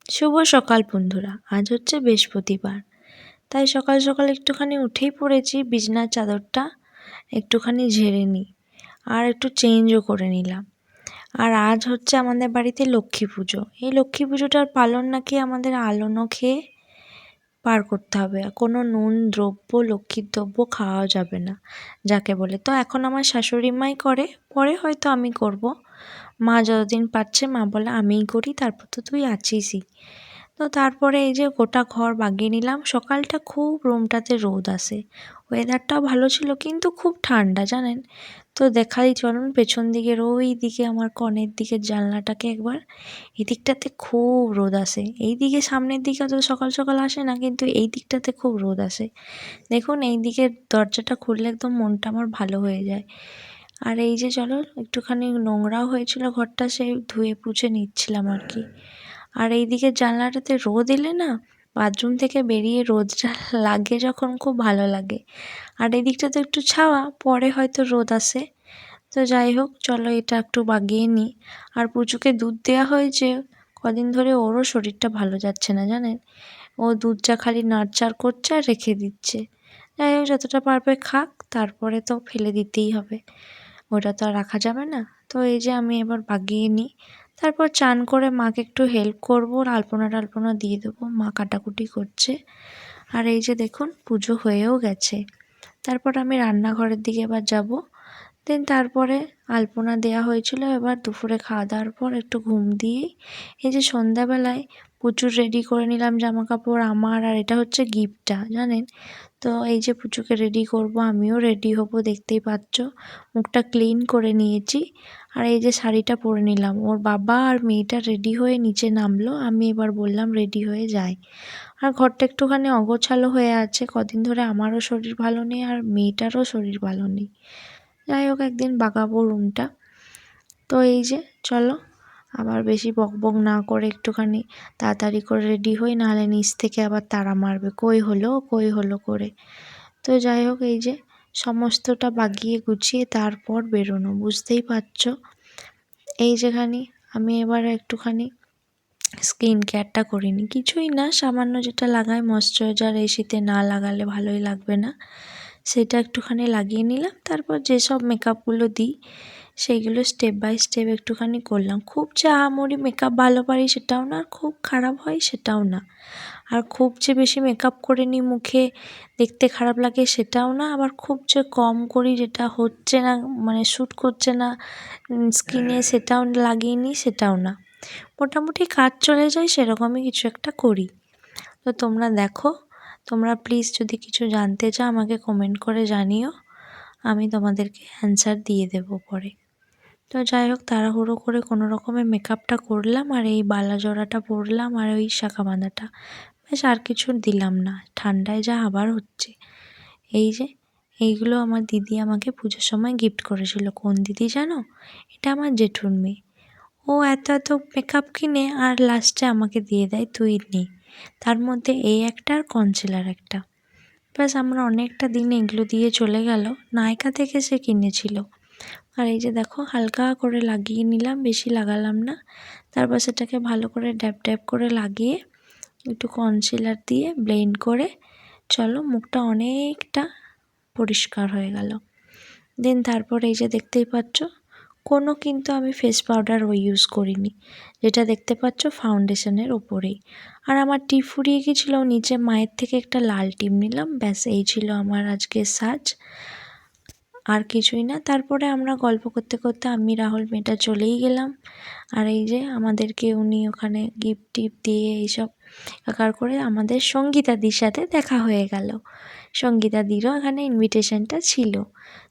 শুভ সকাল বন্ধুরা। আজ হচ্ছে বৃহস্পতিবার, তাই সকাল সকাল একটুখানি উঠেই পড়েছি। বিছনার চাদরটা একটুখানি ঝেড়ে নিই আর একটু চেঞ্জও করে নিলাম। আর আজ হচ্ছে আমাদের বাড়িতে লক্ষ্মী পুজো। এই লক্ষ্মী পুজোটার পালন নাকি আমাদের আলোনো খেয়ে পার করতে হবে, কোনো নুন দ্রব্য লক্ষ্মীর দ্রব্য খাওয়া যাবে না যাকে বলে। তো এখন আমার শাশুড়ি মাই করে, পরে হয়তো আমি করব। মা যতদিন পারছে মা বলে আমিই করি, তারপর তো তুই আছিসই। তো তারপরে এই যে গোটা ঘর বাগিয়ে নিলাম। সকালটা খুব রুমটাতে রোদ আসে, ওয়েদারটাও ভালো ছিল, কিন্তু খুব ঠান্ডা জানেন তো। দেখাই চলুন পেছন দিকের ওই দিকে আমার কনের দিকের জানলাটাকে একবার। এদিকটাতে খুব রোদ আসে, এই দিকে সামনের দিকে তো সকাল সকাল আসে না, কিন্তু এই দিকটাতে খুব রোদ আসে। দেখুন এই দিকের দরজাটা খুললে একদম মনটা আমার ভালো হয়ে যায়। আর এই যে চলো একটুখানি নোংরাও হয়েছিল ঘরটা, সেই ধুয়ে পুছে নিচ্ছিলাম আর কি। আর এই দিকের জানলাটাতে রোদ এলে না, বাথরুম থেকে বেরিয়ে রোদটা লাগে যখন খুব ভালো লাগে। আর এই দিকটাতে একটু ছাওয়া, পরে হয়তো রোদ আসে। তো যাই হোক চলো এটা একটু বাগিয়ে নিই। আর পুচুকে দুধ দেওয়া হয়েছে কদিন ধরে, ওরও শরীরটা ভালো যাচ্ছে না জানেন। ও দুধটা খালি নাড়চাড় করছে আর রেখে দিচ্ছে। যাই হোক যতটা পারবে খাক, তারপরে তো ফেলে দিতেই হবে, ওটা তো আর রাখা যাবে না। তো এই যে আমি এবার বাগিয়ে নিই, তারপর চান করে মাকে একটু হেল্প করবো, আলপনা টালপনা দিয়ে দেবো। মা কাটাকুটি করছে। আর এই যে দেখুন পুজো হয়েও গেছে। তারপর আমি রান্নাঘরের দিকে এবার যাব। দেন তারপরে আলপনা দেওয়া হয়েছিল, এবার দুপুরে খাওয়া দাওয়ার পর একটু ঘুম দিয়েই এই যে সন্ধ্যাবেলায় প্রচুর রেডি করে নিলাম জামা কাপড় আমার। আর এটা হচ্ছে গিফটটা জানেন তো। এই যে পুচুকে রেডি করব, আমিও রেডি হব, দেখতেই পাচ্ছ। মুখটা ক্লিন করে নিয়েছি। আর এই যে শাড়িটা পরে নিলাম। ওর বাবা আর মেয়েটা রেডি হয়ে নিচে নামলো, আমি এবার বললাম রেডি হয়ে যাই। আর ঘরটা একটুখানি অগোছালো হয়ে আছে কদিন ধরে, আমারও শরীর ভালো নেই আর মেয়েটারও শরীর ভালো নেই। যাই হোক একদিন বাগাবো রুমটা। তো এই যে চলো আবার বেশি বকবক না করে একটুখানি তাড়াতাড়ি করে রেডি হই, নাহলে নিচ থেকে আবার তাড়া মারবে কই হলো করে। তো যাই হোক এই যে সমস্তটা বাগিয়ে গুছিয়ে তারপর বেরোনো, বুঝতেই পারছো। এই যেখানে আমি এবার একটুখানি স্কিন কেয়ারটা করিনি, কিছুই না, সামান্য যেটা লাগাই ময়শ্চারাইজার, এই শীতে না লাগালে ভালোই লাগবে না, সেটা একটুখানি লাগিয়ে নিলাম। তারপর যেসব মেকআপগুলো দিই সেইগুলো স্টেপ বাই স্টেপ একটুখানি করলাম। খুব যে আহামরি মেকআপ ভালো পারি সেটাও না, আর খুব খারাপ হয় সেটাও না। আর খুব যে বেশি মেকআপ করে নিই মুখে দেখতে খারাপ লাগে সেটাও না, আবার খুব যে কম করি যেটা হচ্ছে না, মানে শ্যুট করছে না স্কিনে, সেটাও লাগিয়ে নিই সেটাও না। মোটামুটি কাজ চলে যায় সেরকমই কিছু একটা করি। তো তোমরা দেখো, তোমরা প্লিজ যদি কিছু জানতে চাও আমাকে কমেন্ট করে জানিও, আমি তোমাদেরকে অ্যান্সার দিয়ে দেবো পরে। তো যাই হোক তাড়াহুড়ো করে কোনো রকমের মেকআপটা করলাম, আর এই বালা জড়াটা পরলাম আর ওই শাঁখা বাঁধাটা, বেশ আর কিছু দিলাম না, ঠান্ডায় যা আবার হচ্ছে। এই যে এইগুলো আমার দিদি আমাকে পুজোর সময় গিফট করেছিল। কোন দিদি জানো? এটা আমার জেঠুর মেয়ে। ও এত এত মেকআপ কিনে আর লাস্টে আমাকে দিয়ে দেয়, তুই নে। তার মধ্যে এই একটা আর কনসিলার একটা, ব্যাস আমরা অনেকটা দিন এগুলো দিয়ে চলে গেল। নায়কা থেকে সে কিনেছিল। আর এই যে দেখো হালকা করে লাগিয়ে নিলাম, বেশি লাগালাম না। তারপর সেটাকে ভালো করে ড্যাব ড্যাব করে লাগিয়ে একটু কনসিলার দিয়ে ব্লেন্ড করে চলো মুখটা অনেকটা পরিষ্কার হয়ে গেল। দেন তারপর এই যে দেখতেই পাচ্ছ কোনো কিন্তু আমি ফেস পাউডার ইউজ করিনি, যেটা দেখতে পাচ্ছ ফাউন্ডেশনের ওপরেই। আর আমার টিপ ফুরিয়ে গেছিলো, নিচে মায়ের থেকে একটা লাল টিপ নিলাম, ব্যাস এই ছিল আমার আজকের সাজ, আর কিছুই না। তারপরে আমরা গল্প করতে করতে আমি রাহুল মেয়েটা চলেই গেলাম। আর এই যে আমাদেরকে উনি ওখানে গিফট টিপ দিয়ে এইসব একার করে আমাদের সঙ্গীতাদির সাথে দেখা হয়ে গেল। সঙ্গীতাদিরও এখানে ইনভিটেশনটা ছিল।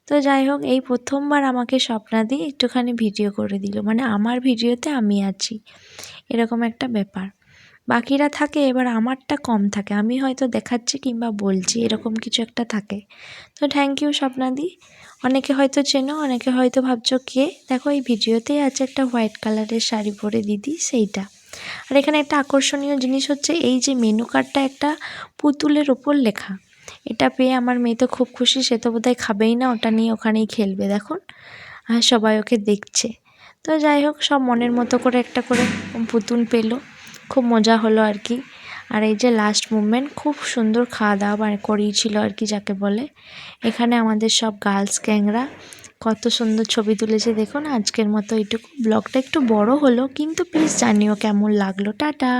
তো যাই হোক এই প্রথমবার আমাকে স্বপ্নাদি একটুখানি ভিডিও করে দিল, মানে আমার ভিডিওতে আমি আছি, এরকম একটা ব্যাপার। বাকিরা থাকে এবার আমারটা কম থাকে, আমি হয়তো দেখাচ্ছি কিংবা বলছি, এরকম কিছু একটা থাকে। তো থ্যাংক ইউ স্বপ্নাদি। অনেকে হয়তো চেনো, অনেকে হয়তো ভাবছো কে। দেখো এই ভিডিওতেই আছে একটা হোয়াইট কালারের শাড়ি পরে দিদি, সেইটা। আর এখানে একটা আকর্ষণীয় জিনিস হচ্ছে এই যে মেনু কার্ডটা একটা পুতুলের ওপর লেখা। এটা পেয়ে আমার মেয়ে তো খুব খুশি, সে তো বোধহয় খাবেই না, ওটা নিয়ে ওখানেই খেলবে দেখুন। আর সবাই ওকে দেখছে। তো যাই হোক সব মনের মতো করে একটা করে পুতুল পেলো। খুব মজা হলো আর কি। আর এই যে লাস্ট মুভমেন্ট, খুব সুন্দর খাওয়া দাওয়া করিয়েছিল আর কি যাকে বলে। এখানে আমাদের সব গার্লস গ্যাংরা কত সুন্দর ছবি তুলেছে দেখুন। আজকের মতো এইটুকু, ব্লগটা একটু বড় হলো, কিন্তু প্লিজ জানিও কেমন লাগলো। টাটা।